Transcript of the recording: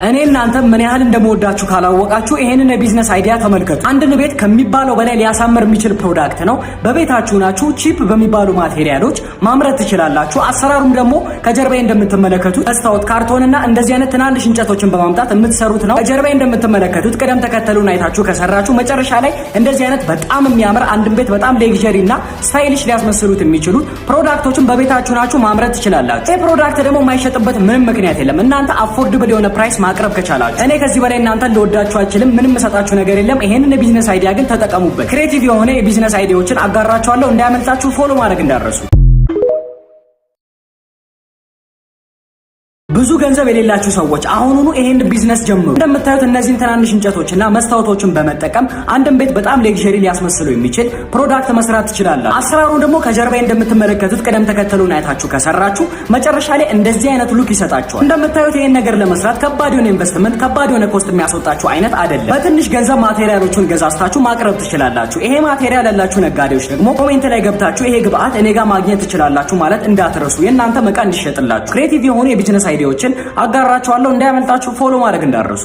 እኔ እናንተ ምን ያህል እንደምወዳችሁ ካላወቃችሁ ይሄንን የቢዝነስ አይዲያ ተመልከቱ። አንድን ቤት ከሚባለው በላይ ሊያሳምር የሚችል ፕሮዳክት ነው። በቤታችሁ ናችሁ ቺፕ በሚባሉ ማቴሪያሎች ማምረት ትችላላችሁ። አሰራሩም ደግሞ ከጀርባዬ እንደምትመለከቱት መስታወት፣ ካርቶንና እንደዚህ አይነት ትናንሽ እንጨቶችን በማምጣት የምትሰሩት ነው። ከጀርባዬ እንደምትመለከቱት ቅደም ተከተሉን አይታችሁ ከሰራችሁ መጨረሻ ላይ እንደዚህ አይነት በጣም የሚያምር አንድን ቤት በጣም ሌግዠሪና ስታይሊሽ ሊያስመስሉት የሚችሉ ፕሮዳክቶችን በቤታችሁ ናችሁ ማምረት ትችላላችሁ። ይሄ ፕሮዳክት ደግሞ የማይሸጥበት ምንም ምክንያት የለም። እናንተ አፎርደብል የሆነ ፕራይስ ማቅረብ ከቻላችሁ እኔ ከዚህ በላይ እናንተን ልወዳችሁ አልችልም። ምንም መሰጣችሁ ነገር የለም። ይሄንን የቢዝነስ አይዲያ ግን ተጠቀሙበት። ክሬቲቭ የሆነ የቢዝነስ አይዲያዎችን አጋራችኋለሁ። እንዳያመልጣችሁ ፎሎ ማድረግ እንዳትረሱ። ብዙ ገንዘብ የሌላችሁ ሰዎች አሁኑኑ ይሄን ቢዝነስ ጀምሩ። እንደምታዩት እነዚህን ትናንሽ እንጨቶችና መስታወቶችን በመጠቀም አንድን ቤት በጣም ሌግዠሪ ሊያስመስሉ የሚችል ፕሮዳክት መስራት ትችላላችሁ። አሰራሩን ደግሞ ከጀርባዬ እንደምትመለከቱት ቅደም ተከተሉን አይታችሁ ከሰራችሁ መጨረሻ ላይ እንደዚህ አይነት ሉክ ይሰጣችኋል። እንደምታዩት ይሄን ነገር ለመስራት ከባድ የሆነ ኢንቨስትመንት፣ ከባድ የሆነ ኮስት የሚያስወጣችሁ አይነት አይደለም። በትንሽ ገንዘብ ማቴሪያሎቹን ገዛዝታችሁ ማቅረብ ትችላላችሁ። ይሄ ማቴሪያል ያላችሁ ነጋዴዎች ደግሞ ኮሜንት ላይ ገብታችሁ ይሄ ግብአት እኔ ጋር ማግኘት ትችላላችሁ ማለት እንዳትረሱ። የእናንተ መቃ እንዲሸጥላችሁ ክሬቲቭ የሆኑ የቢዝነስ አይዲያዎችን አጋራችኋለሁ። እንዳያመልጣችሁ ፎሎ ማድረግ እንዳትረሱ።